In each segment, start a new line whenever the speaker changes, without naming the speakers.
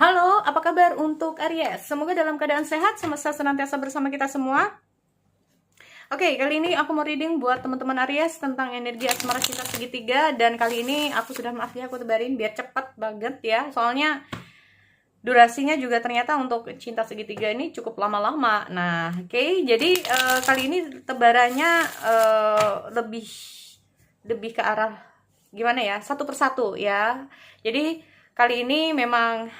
Halo, apa kabar untuk Aries? Semoga dalam keadaan sehat, semesta senantiasa bersama kita semua. Oke, kali ini aku mau reading buat teman-teman Aries tentang energi asmara cinta segitiga. Dan kali ini aku sudah aku tebarin biar cepat banget ya. Soalnya durasinya juga ternyata untuk cinta segitiga ini cukup lama-lama. Nah, oke, jadi kali ini tebarannya lebih ke arah gimana ya, satu persatu ya. Jadi kali ini memang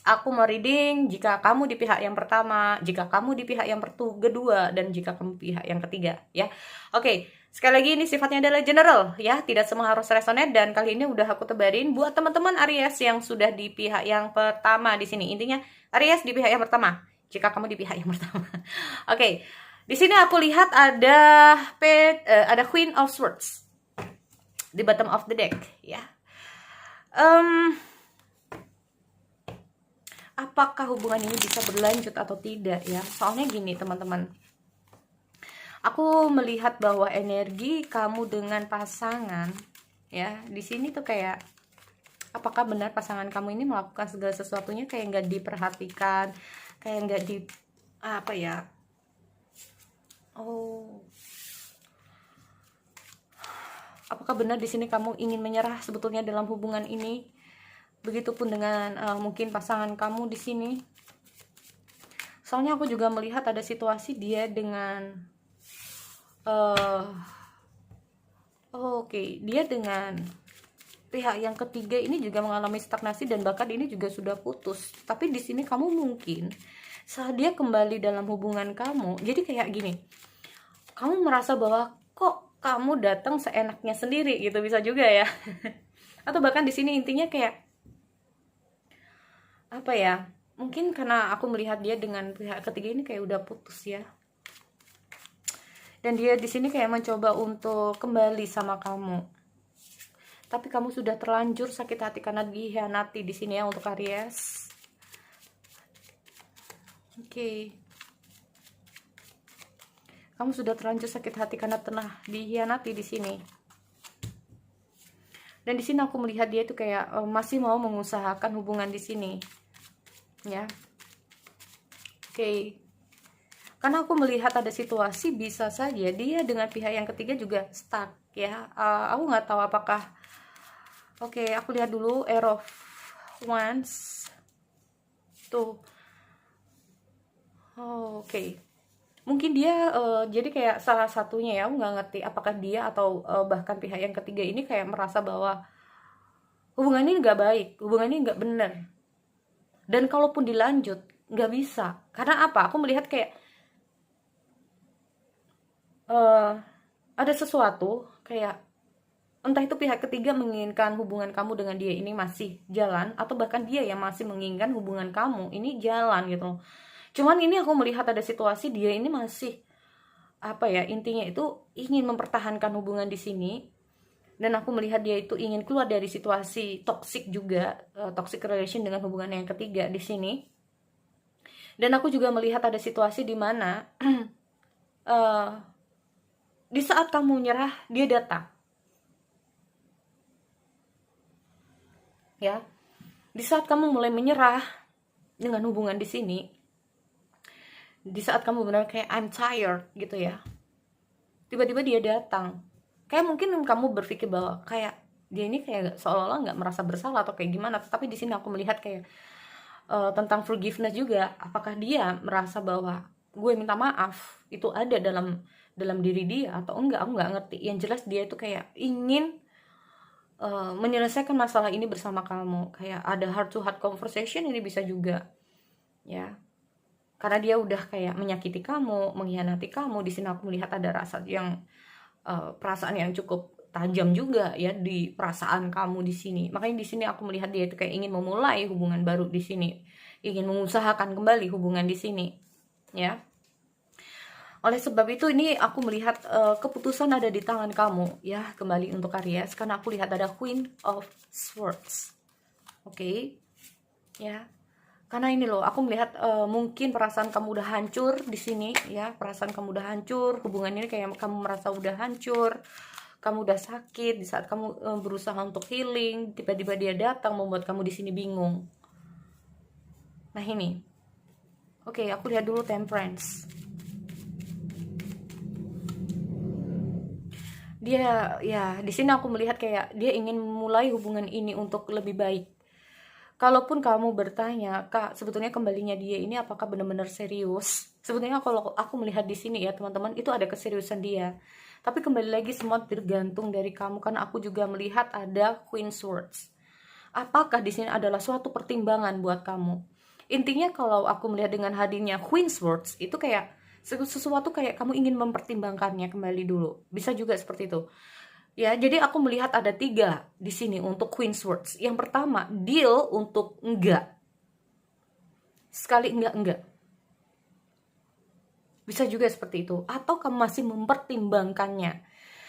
aku mau reading jika kamu di pihak yang pertama, jika kamu di pihak yang kedua, dan jika kamu pihak yang ketiga ya. Oke, sekali lagi ini sifatnya adalah general ya, tidak semua harus resonate. Dan kali ini udah aku tebarin buat teman-teman Aries yang sudah di pihak yang pertama di sini. Intinya Aries di pihak yang pertama, jika kamu di pihak yang pertama. Oke, di sini aku lihat ada Queen of Swords di bottom of the deck ya. Apakah hubungan ini bisa berlanjut atau tidak ya? Soalnya gini teman-teman, aku melihat bahwa energi kamu dengan pasangan ya di sini tuh kayak, apakah benar pasangan kamu ini melakukan segala sesuatunya kayak nggak diperhatikan, kayak nggak di apa ya? Oh, apakah benar di sini kamu ingin menyerah sebetulnya dalam hubungan ini? Begitupun dengan mungkin pasangan kamu di sini. Soalnya aku juga melihat ada situasi dia dengan dia dengan pihak yang ketiga ini juga mengalami stagnasi dan bahkan ini juga sudah putus. Tapi di sini kamu mungkin saat dia kembali dalam hubungan kamu, jadi kayak gini, kamu merasa bahwa kok kamu datang seenaknya sendiri gitu, bisa juga ya. Atau bahkan di sini intinya kayak apa ya, mungkin karena aku melihat dia dengan pihak ketiga ini kayak udah putus ya, dan dia di sini kayak mencoba untuk kembali sama kamu, tapi kamu sudah terlanjur sakit hati karena dikhianati di sini ya untuk Aries. Oke. Kamu sudah terlanjur sakit hati karena pernah dikhianati di sini. Dan di sini aku melihat dia itu kayak masih mau mengusahakan hubungan di sini. Ya. Oke. Karena aku melihat ada situasi bisa saja dia dengan pihak yang ketiga juga stuck ya. Aku nggak tahu apakah. Oke, aku lihat dulu Air of Wands. Tuh. Oke. Mungkin dia jadi kayak salah satunya ya, aku nggak ngerti apakah dia atau bahkan pihak yang ketiga ini kayak merasa bahwa hubungan ini nggak baik, hubungan ini nggak benar, dan kalaupun dilanjut nggak bisa. Karena apa? Aku melihat kayak ada sesuatu kayak entah itu pihak ketiga menginginkan hubungan kamu dengan dia ini masih jalan, atau bahkan dia yang masih menginginkan hubungan kamu ini jalan gitu. Cuman ini aku melihat ada situasi dia ini masih apa ya, intinya itu ingin mempertahankan hubungan di sini, dan aku melihat dia itu ingin keluar dari situasi toxic juga, toxic relation dengan hubungan yang ketiga di sini. Dan aku juga melihat ada situasi di mana di saat kamu nyerah dia datang ya. Di saat kamu mulai menyerah dengan hubungan di sini, di saat kamu benar kayak I'm tired gitu ya, tiba-tiba dia datang. Kayak mungkin kamu berpikir bahwa kayak dia ini kayak seolah-olah nggak merasa bersalah atau kayak gimana, tapi di sini aku melihat kayak tentang forgiveness juga. Apakah dia merasa bahwa gue minta maaf itu ada dalam diri dia atau enggak, aku nggak ngerti. Yang jelas dia itu kayak ingin menyelesaikan masalah ini bersama kamu. Kayak ada heart to heart conversation ini bisa juga ya, karena dia udah kayak menyakiti kamu, mengkhianati kamu. Di sini aku melihat ada rasa yang perasaan yang cukup tajam juga ya di perasaan kamu di sini. Makanya di sini aku melihat dia itu kayak ingin memulai hubungan baru di sini, ingin mengusahakan kembali hubungan di sini ya. Oleh sebab itu ini aku melihat keputusan ada di tangan kamu ya, kembali untuk Aries, karena aku lihat ada Queen of Swords. Oke. Ya. Karena ini loh, aku melihat mungkin perasaan kamu udah hancur di sini ya, perasaan kamu udah hancur, hubungan ini kayak kamu merasa udah hancur. kamu udah sakit, di saat kamu berusaha untuk healing, tiba-tiba dia datang membuat kamu di sini bingung. Nah ini, oke, aku lihat dulu Temperance. Dia ya di sini aku melihat kayak dia ingin memulai hubungan ini untuk lebih baik. Kalaupun kamu bertanya, Kak, sebetulnya kembalinya dia ini apakah benar-benar serius? Sebetulnya kalau aku melihat di sini ya, teman-teman, itu ada keseriusan dia. Tapi kembali lagi semua tergantung dari kamu, karena aku juga melihat ada Queen Swords. Apakah di sini adalah suatu pertimbangan buat kamu? Intinya kalau aku melihat dengan hadirnya Queen Swords, itu kayak sesuatu kayak kamu ingin mempertimbangkannya kembali dulu. Bisa juga seperti itu. Ya, jadi aku melihat ada 3 di sini untuk Queen Swords. Yang pertama, deal untuk enggak. Sekali enggak. Bisa juga seperti itu. Atau kamu masih mempertimbangkannya.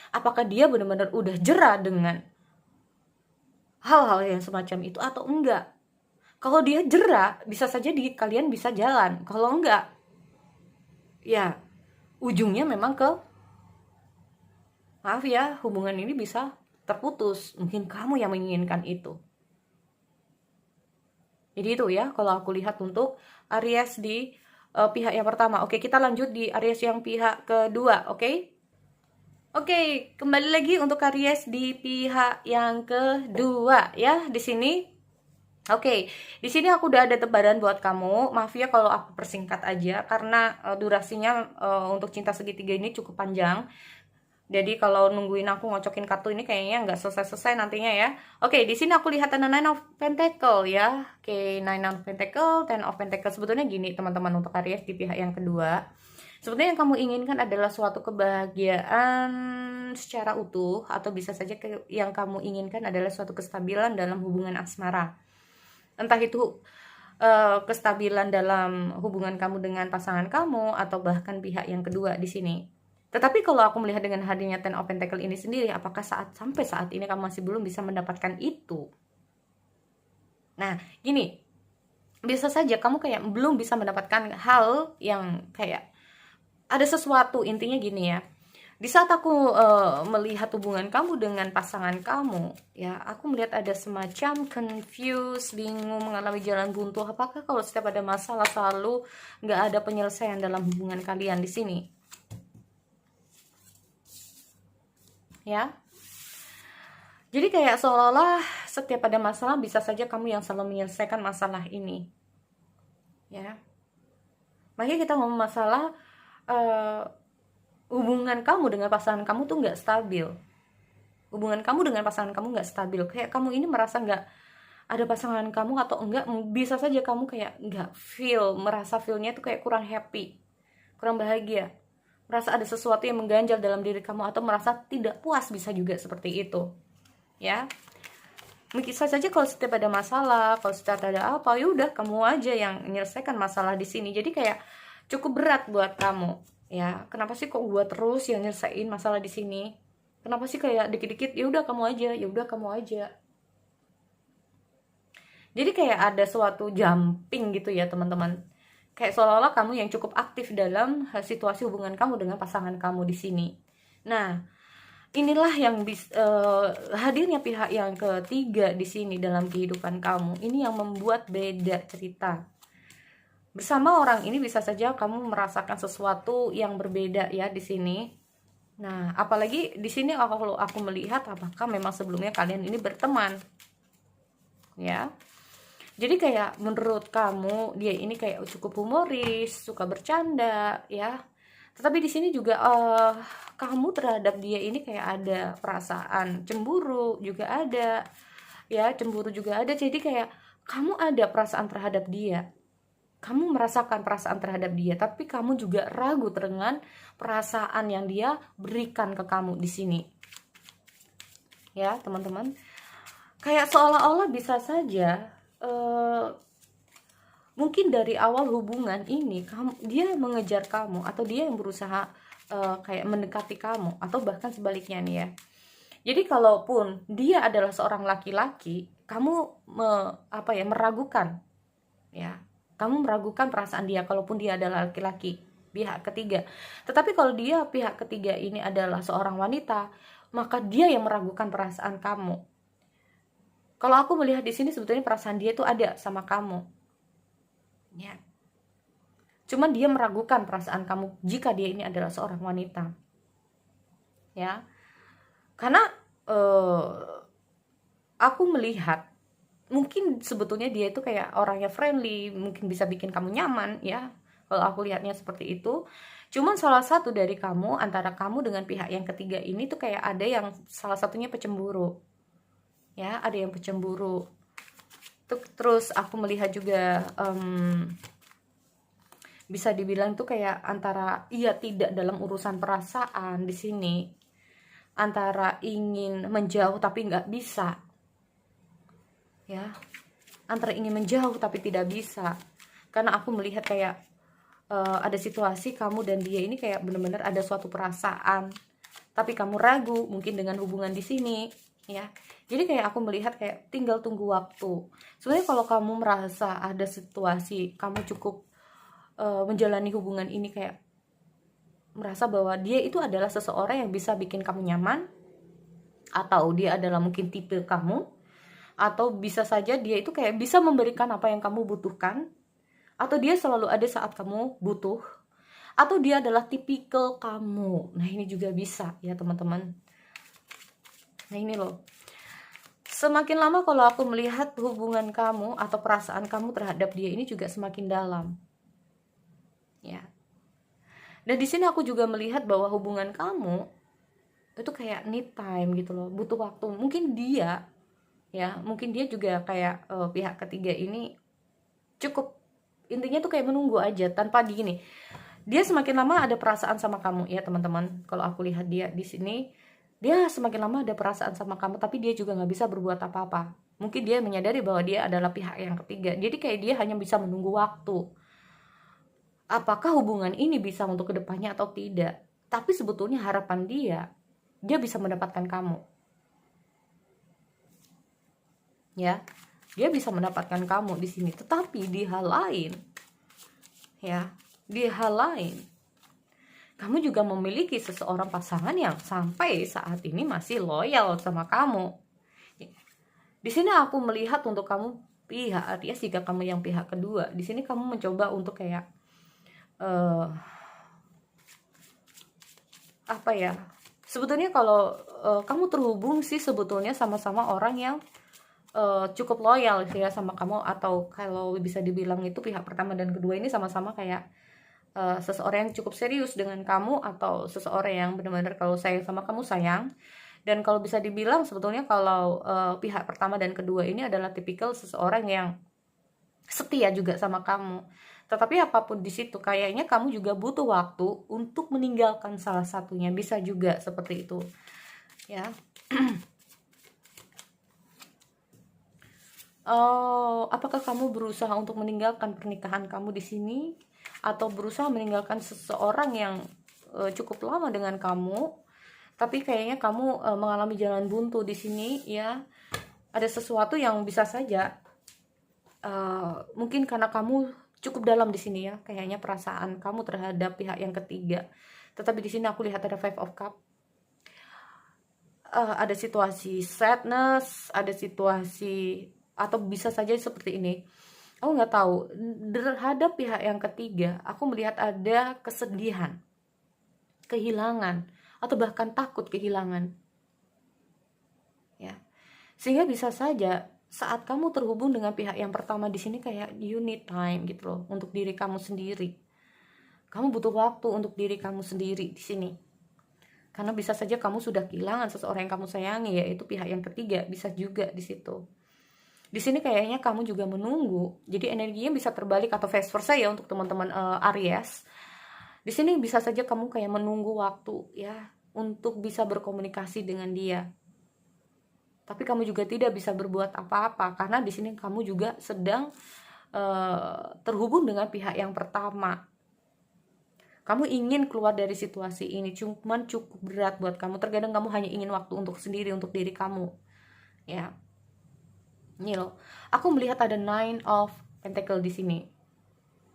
Apakah dia benar-benar udah jera dengan hal-hal yang semacam itu atau enggak. Kalau dia jera, bisa saja kalian bisa jalan. Kalau enggak, ya ujungnya memang ke, maaf ya, hubungan ini bisa terputus. Mungkin kamu yang menginginkan itu. Jadi itu ya, kalau aku lihat untuk Aries di pihak yang pertama. Oke, kita lanjut di Aries yang pihak kedua, oke? Oke, kembali lagi untuk Aries di pihak yang kedua ya, di sini. Oke, di sini aku udah ada tebaran buat kamu. Maaf ya kalau aku persingkat aja karena durasinya untuk cinta segitiga ini cukup panjang. Jadi kalau nungguin aku ngocokin kartu ini kayaknya nggak selesai-selesai nantinya ya. Oke, di sini aku lihat ada Nine of Pentacle ya. Oke, Nine of Pentacle, Ten of Pentacle. Sebetulnya gini teman-teman untuk Aries di pihak yang kedua. Sebetulnya yang kamu inginkan adalah suatu kebahagiaan secara utuh, atau bisa saja yang kamu inginkan adalah suatu kestabilan dalam hubungan asmara. Entah itu kestabilan dalam hubungan kamu dengan pasangan kamu atau bahkan pihak yang kedua di sini. Tetapi kalau aku melihat dengan hadirnya Ten of Pentacle ini sendiri, apakah sampai saat ini kamu masih belum bisa mendapatkan itu? Nah, gini, bisa saja kamu kayak belum bisa mendapatkan hal yang kayak ada sesuatu, intinya gini ya. Di saat aku melihat hubungan kamu dengan pasangan kamu, ya, aku melihat ada semacam confused, bingung, mengalami jalan buntu. Apakah kalau setiap ada masalah selalu nggak ada penyelesaian dalam hubungan kalian di sini? Ya, jadi kayak seolah-olah setiap ada masalah bisa saja kamu yang selalu menyelesaikan masalah ini. Ya, makanya kita ngomong masalah hubungan kamu dengan pasangan kamu tuh nggak stabil. Hubungan kamu dengan pasangan kamu nggak stabil. Kayak kamu ini merasa nggak ada pasangan kamu atau enggak, bisa saja kamu kayak nggak merasa feelnya tuh kayak kurang happy, kurang bahagia, merasa ada sesuatu yang mengganjal dalam diri kamu, atau merasa tidak puas, bisa juga seperti itu ya. Mungkin saja kalau setiap ada masalah, kalau setiap ada apa, yaudah kamu aja yang menyelesaikan masalah di sini. Jadi kayak cukup berat buat kamu ya. Kenapa sih kok gua terus yang nyelesain masalah di sini? Kenapa sih kayak dikit-dikit ya udah kamu aja, ya udah kamu aja. Jadi kayak ada suatu jumping gitu ya teman-teman. Kayak seolah-olah kamu yang cukup aktif dalam situasi hubungan kamu dengan pasangan kamu di sini. Nah, inilah yang hadirnya pihak yang ketiga di sini dalam kehidupan kamu. Ini yang membuat beda cerita. Bersama orang ini bisa saja kamu merasakan sesuatu yang berbeda ya di sini. Nah, apalagi di sini kalau aku melihat apakah memang sebelumnya kalian ini berteman. Ya. Jadi kayak menurut kamu dia ini kayak cukup humoris, suka bercanda ya. Tetapi di sini juga kamu terhadap dia ini kayak ada perasaan cemburu juga ada. Ya, cemburu juga ada. Jadi kayak kamu ada perasaan terhadap dia. Kamu merasakan perasaan terhadap dia, tapi kamu juga ragu dengan perasaan yang dia berikan ke kamu di sini. Ya, teman-teman. Kayak seolah-olah bisa saja mungkin dari awal hubungan ini dia mengejar kamu, atau dia yang berusaha kayak mendekati kamu, atau bahkan sebaliknya nih ya. Jadi kalaupun dia adalah seorang laki-laki, kamu meragukan ya. Kamu meragukan perasaan dia kalaupun dia adalah laki-laki, pihak ketiga. Tetapi kalau dia pihak ketiga ini adalah seorang wanita, maka dia yang meragukan perasaan kamu. Kalau aku melihat di sini sebetulnya perasaan dia itu ada sama kamu. Ya. Cuman dia meragukan perasaan kamu jika dia ini adalah seorang wanita. Ya. Karena aku melihat mungkin sebetulnya dia itu kayak orangnya friendly, mungkin bisa bikin kamu nyaman ya. Kalau aku lihatnya seperti itu. Cuman salah satu dari kamu, antara kamu dengan pihak yang ketiga ini tuh kayak ada yang salah satunya pecemburu. Ya, ada yang pecemburu. Terus aku melihat juga bisa dibilang tuh kayak antara iya tidak dalam urusan perasaan di sini. Antara ingin menjauh tapi nggak bisa. Ya. Antara ingin menjauh tapi tidak bisa. Karena aku melihat kayak ada situasi kamu dan dia ini kayak benar-benar ada suatu perasaan, tapi kamu ragu mungkin dengan hubungan di sini, ya. Jadi kayak aku melihat kayak tinggal tunggu waktu. Sebenarnya kalau kamu merasa ada situasi kamu cukup menjalani hubungan ini kayak merasa bahwa dia itu adalah seseorang yang bisa bikin kamu nyaman, atau dia adalah mungkin tipe kamu, atau bisa saja dia itu kayak bisa memberikan apa yang kamu butuhkan, atau dia selalu ada saat kamu butuh, atau dia adalah tipikal kamu. Nah ini juga bisa ya teman-teman. Nah ini loh, semakin lama kalau aku melihat hubungan kamu atau perasaan kamu terhadap dia ini juga semakin dalam ya. Dan di sini aku juga melihat bahwa hubungan kamu itu kayak need time gitu loh, butuh waktu. Mungkin dia ya, mungkin dia juga kayak pihak ketiga ini cukup, intinya tuh kayak menunggu aja tanpa gini. Dia semakin lama ada perasaan sama kamu ya teman-teman. Kalau aku lihat dia di sini, dia semakin lama ada perasaan sama kamu, tapi dia juga nggak bisa berbuat apa-apa. Mungkin dia menyadari bahwa dia adalah pihak yang ketiga. Jadi kayak dia hanya bisa menunggu waktu. Apakah hubungan ini bisa untuk kedepannya atau tidak? Tapi sebetulnya harapan dia bisa mendapatkan kamu. Ya, dia bisa mendapatkan kamu di sini. Tetapi di hal lain, ya, di hal lain, kamu juga memiliki seseorang pasangan yang sampai saat ini masih loyal sama kamu. Di sini aku melihat untuk kamu pihak, artinya jika kamu yang pihak kedua, di sini kamu mencoba untuk kayak apa ya? Sebetulnya kalau kamu terhubung sih sebetulnya sama-sama orang yang cukup loyal sih ya sama kamu, atau kalau bisa dibilang itu pihak pertama dan kedua ini sama-sama kayak seseorang yang cukup serius dengan kamu, atau seseorang yang benar-benar kalau sayang sama kamu sayang. Dan kalau bisa dibilang sebetulnya kalau pihak pertama dan kedua ini adalah tipikal seseorang yang setia juga sama kamu. Tetapi apapun di situ kayaknya kamu juga butuh waktu untuk meninggalkan salah satunya, bisa juga seperti itu ya. Apakah kamu berusaha untuk meninggalkan pernikahan kamu di sini, atau berusaha meninggalkan seseorang yang cukup lama dengan kamu, tapi kayaknya kamu mengalami jalan buntu di sini ya. Ada sesuatu yang bisa saja mungkin karena kamu cukup dalam di sini ya, kayaknya perasaan kamu terhadap pihak yang ketiga. Tetapi di sini aku lihat ada Five of Cups. Ada situasi sadness, ada situasi, atau bisa saja seperti ini. Aku nggak tahu, terhadap pihak yang ketiga aku melihat ada kesedihan, kehilangan, atau bahkan takut kehilangan ya. Sehingga bisa saja saat kamu terhubung dengan pihak yang pertama di sini kayak you need time gitu loh, untuk diri kamu sendiri. Kamu butuh waktu untuk diri kamu sendiri di sini. Karena bisa saja kamu sudah kehilangan seseorang yang kamu sayangi, yaitu pihak yang ketiga, bisa juga di situ. Di sini kayaknya kamu juga menunggu. Jadi energinya bisa terbalik atau vice versa ya untuk teman-teman Aries. Di sini bisa saja kamu kayak menunggu waktu ya untuk bisa berkomunikasi dengan dia. Tapi kamu juga tidak bisa berbuat apa-apa karena di sini kamu juga sedang terhubung dengan pihak yang pertama. Kamu ingin keluar dari situasi ini, cuman cukup berat buat kamu. Terkadang kamu hanya ingin waktu untuk sendiri, untuk diri kamu. Ya. Ini loh. Aku melihat ada Nine of Pentacle di sini.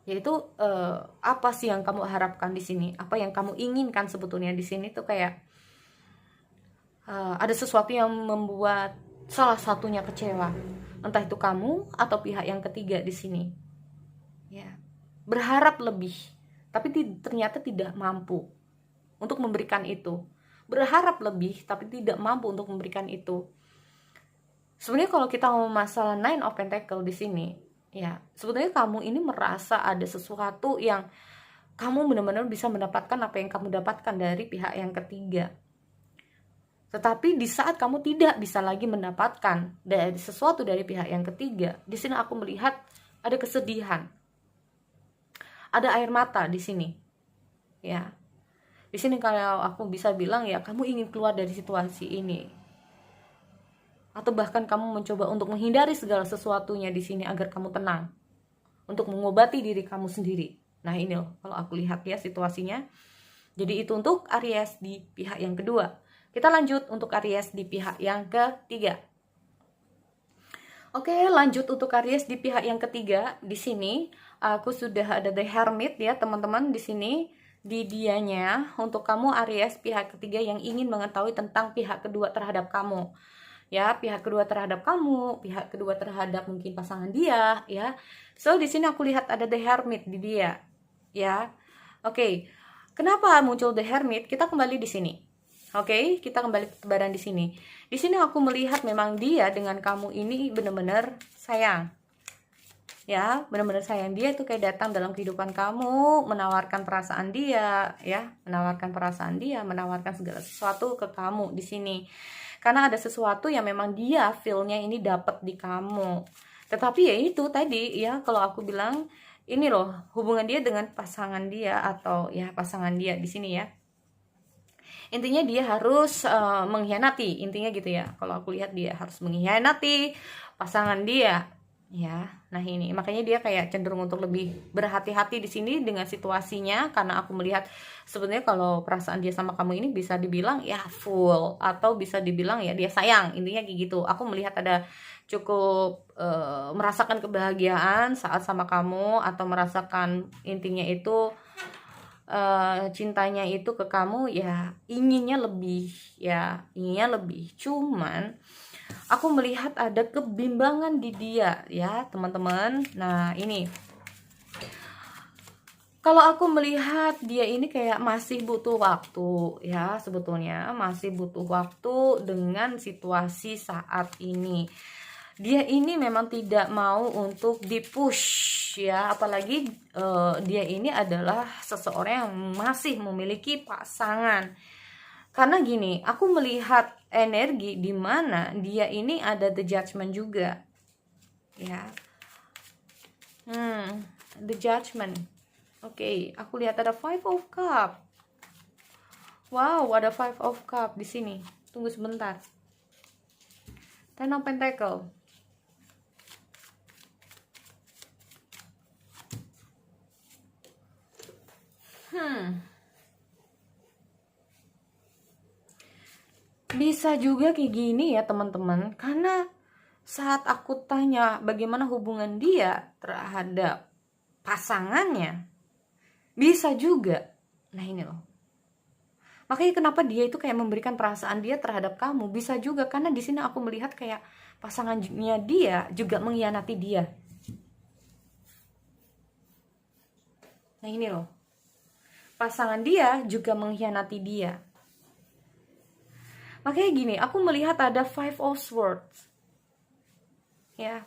Yaitu apa sih yang kamu harapkan di sini? Apa yang kamu inginkan sebetulnya di sini tuh kayak ada sesuatu yang membuat salah satunya kecewa, entah itu kamu atau pihak yang ketiga di sini. Ya, berharap lebih, tapi ternyata tidak mampu untuk memberikan itu. Berharap lebih, tapi tidak mampu untuk memberikan itu. Sebenarnya kalau kita ngomong masalah Nine of Pentacle di sini, ya sebenarnya kamu ini merasa ada sesuatu yang kamu benar-benar bisa mendapatkan apa yang kamu dapatkan dari pihak yang ketiga. Tetapi di saat kamu tidak bisa lagi mendapatkan dari sesuatu dari pihak yang ketiga, di sini aku melihat ada kesedihan, ada air mata di sini. Ya, di sini kalau aku bisa bilang ya, kamu ingin keluar dari situasi ini, atau bahkan kamu mencoba untuk menghindari segala sesuatunya di sini agar kamu tenang, untuk mengobati diri kamu sendiri. Nah ini loh, kalau aku lihat ya situasinya. Jadi itu untuk Aries di pihak yang kedua. Kita lanjut untuk Aries di pihak yang ketiga. Oke, lanjut untuk Aries di pihak yang ketiga. Di sini aku sudah ada The Hermit ya, teman-teman. Di sini di dianya untuk kamu Aries pihak ketiga yang ingin mengetahui tentang pihak kedua terhadap kamu. Ya, pihak kedua terhadap kamu, pihak kedua terhadap mungkin pasangan dia, ya. So, di sini aku lihat ada The Hermit di dia. Ya. Oke. Kenapa muncul The Hermit? Kita kembali di sini. Oke, kita kembali ke tebaran di sini. Di sini aku melihat memang dia dengan kamu ini benar-benar sayang. Ya, benar-benar sayang. Dia itu kayak datang dalam kehidupan kamu, menawarkan perasaan dia, ya, menawarkan perasaan dia, menawarkan segala sesuatu ke kamu di sini. Karena ada sesuatu yang memang dia feel-nya ini dapat di kamu. Tetapi ya itu tadi ya, kalau aku bilang ini loh, hubungan dia dengan pasangan dia atau ya pasangan dia di sini ya. Intinya dia harus mengkhianati, intinya gitu ya. Kalau aku lihat dia harus mengkhianati pasangan dia, ya. Nah ini makanya dia kayak cenderung untuk lebih berhati-hati di sini dengan situasinya, karena aku melihat sebenarnya kalau perasaan dia sama kamu ini bisa dibilang ya full, atau bisa dibilang ya dia sayang, intinya kayak gitu. Aku melihat ada cukup merasakan kebahagiaan saat sama kamu, atau merasakan intinya itu cintanya itu ke kamu ya, inginnya lebih ya, inginnya lebih. Cuman aku melihat ada kebimbangan di dia ya teman-teman. Nah ini kalau aku melihat dia ini kayak masih butuh waktu ya, sebetulnya masih butuh waktu dengan situasi saat ini. Dia ini memang tidak mau untuk dipush ya, apalagi dia ini adalah seseorang yang masih memiliki pasangan. Karena gini, aku melihat energi di mana dia ini ada The Judgment juga ya. The Judgment. Oke, aku lihat ada Five of Cup. Wow, ada Five of Cup di sini. Tunggu sebentar. Ten of Pentacle. Bisa juga kayak gini ya teman-teman, karena saat aku tanya bagaimana hubungan dia terhadap pasangannya, bisa juga. Nah ini loh, makanya kenapa dia itu kayak memberikan perasaan dia terhadap kamu, bisa juga karena di sini aku melihat kayak pasangannya dia juga mengkhianati dia. Nah ini loh, pasangan dia juga mengkhianati dia. Makanya gini, aku melihat ada Five of Swords. Ya.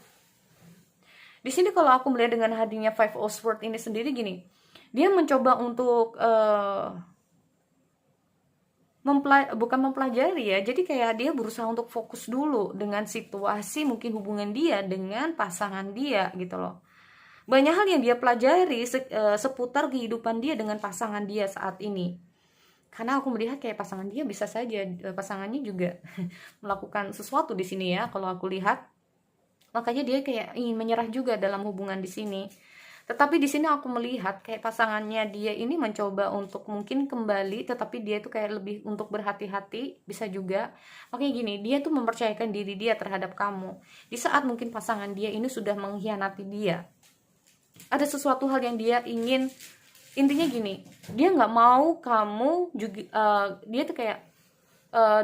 Di sini kalau aku melihat dengan hadirnya Five of Swords ini sendiri gini, dia mencoba untuk bukan mempelajari ya, jadi kayak dia berusaha untuk fokus dulu dengan situasi mungkin hubungan dia dengan pasangan dia gitu loh. Banyak hal yang dia pelajari seputar kehidupan dia dengan pasangan dia saat ini. Karena aku melihat kayak pasangan dia bisa saja pasangannya juga melakukan sesuatu di sini ya, kalau aku lihat. Makanya dia kayak ingin menyerah juga dalam hubungan di sini. Tetapi di sini aku melihat kayak pasangannya dia ini mencoba untuk mungkin kembali, tetapi dia tuh kayak lebih untuk berhati-hati, bisa juga. Makanya gini, dia tuh mempercayakan diri dia terhadap kamu. Di saat mungkin pasangan dia ini sudah mengkhianati dia, ada sesuatu hal yang dia ingin, intinya gini, dia nggak mau kamu juga, dia tuh kayak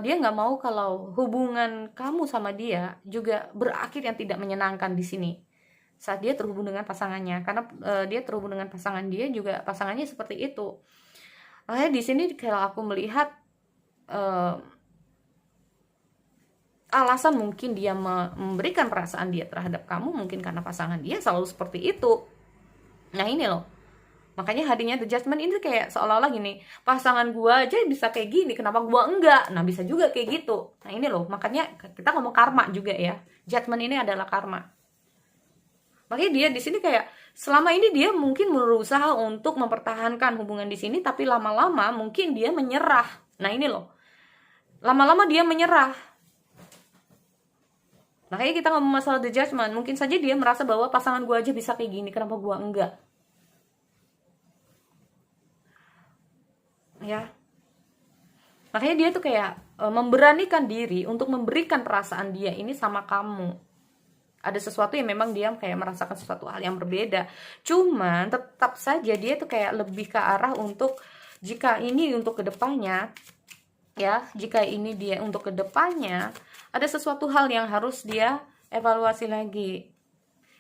dia nggak mau kalau hubungan kamu sama dia juga berakhir yang tidak menyenangkan di sini saat dia terhubung dengan pasangannya, karena dia terhubung dengan pasangan dia juga pasangannya seperti itu. Makanya di sini kalau aku melihat uh, alasan mungkin dia memberikan perasaan dia terhadap kamu mungkin karena pasangan dia selalu seperti itu. Nah ini loh, makanya hadirnya The Judgment ini kayak seolah-olah gini, pasangan gua aja bisa kayak gini, kenapa gua enggak? Nah bisa juga kayak gitu. Nah ini loh, makanya kita ngomong karma juga ya. Judgment ini adalah karma. Makanya dia di sini kayak selama ini dia mungkin berusaha untuk mempertahankan hubungan di sini, tapi lama-lama mungkin dia menyerah. Nah ini loh, lama-lama dia menyerah. Makanya kita ngomong masalah The Judgment, mungkin saja dia merasa bahwa pasangan gue aja bisa kayak gini, kenapa gue enggak? Ya, makanya dia tuh kayak memberanikan diri untuk memberikan perasaan dia ini sama kamu. Ada sesuatu yang memang dia kayak merasakan sesuatu hal yang berbeda. Cuman tetap saja dia tuh kayak lebih ke arah untuk jika ini untuk kedepannya, ya, jika ini dia untuk kedepannya, ada sesuatu hal yang harus dia evaluasi lagi.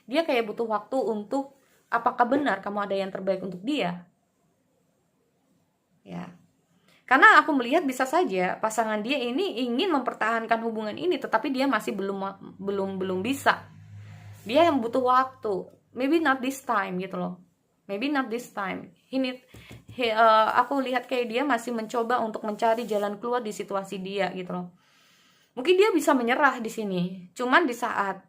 Dia kayak butuh waktu untuk apakah benar kamu ada yang terbaik untuk dia. Ya. Karena aku melihat bisa saja pasangan dia ini ingin mempertahankan hubungan ini, tetapi dia masih belum bisa. Dia yang butuh waktu. Maybe not this time gitu loh. Maybe not this time. Aku lihat kayak dia masih mencoba untuk mencari jalan keluar di situasi dia gitu loh. Mungkin dia bisa menyerah di sini. Cuman di saat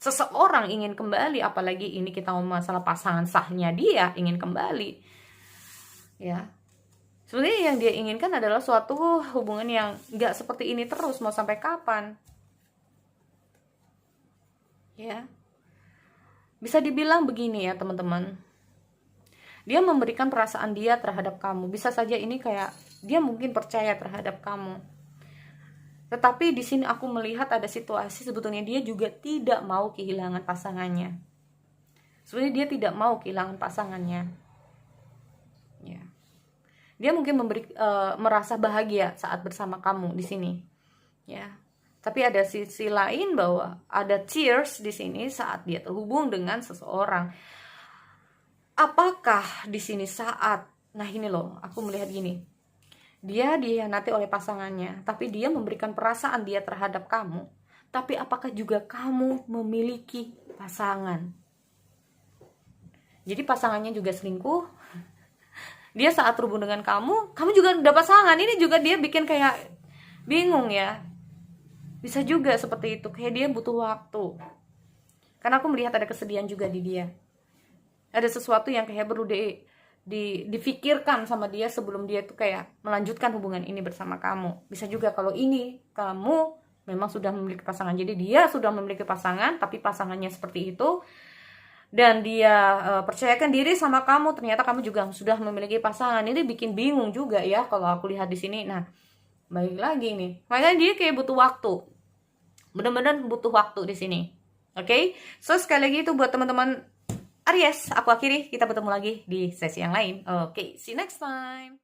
seseorang ingin kembali, apalagi ini kita ngomong masalah pasangan sahnya dia ingin kembali, ya. Sebenarnya yang dia inginkan adalah suatu hubungan yang nggak seperti ini terus, mau sampai kapan? Ya. Bisa dibilang begini ya teman-teman. Dia memberikan perasaan dia terhadap kamu. Bisa saja ini kayak dia mungkin percaya terhadap kamu. Tetapi di sini aku melihat ada situasi sebetulnya dia juga tidak mau kehilangan pasangannya. Sebenarnya dia tidak mau kehilangan pasangannya. Ya. Dia mungkin merasa bahagia saat bersama kamu di sini. Ya. Tapi ada sisi lain bahwa ada tears di sini saat dia terhubung dengan seseorang. Apakah di sini saat, nah ini loh, aku melihat gini. Dia dihianati oleh pasangannya, tapi dia memberikan perasaan dia terhadap kamu. Tapi apakah juga kamu memiliki pasangan? Jadi pasangannya juga selingkuh. Dia saat terhubung dengan kamu juga udah pasangan. Ini juga dia bikin kayak bingung ya. Bisa juga seperti itu, kayak dia butuh waktu. Karena aku melihat ada kesedihan juga di dia. Ada sesuatu yang kayak perlu difikirkan sama dia sebelum dia tuh kayak melanjutkan hubungan ini bersama kamu. Bisa juga kalau ini kamu memang sudah memiliki pasangan, jadi dia sudah memiliki pasangan tapi pasangannya seperti itu, dan dia percayakan diri sama kamu, ternyata kamu juga sudah memiliki pasangan. Ini bikin bingung juga ya kalau aku lihat di sini. Nah, balik lagi nih, makanya dia kayak butuh waktu, benar-benar butuh waktu di sini. Oke, so sekali lagi itu buat teman-teman Aries, aku akhiri, kita bertemu lagi di sesi yang lain. Oke, see you next time.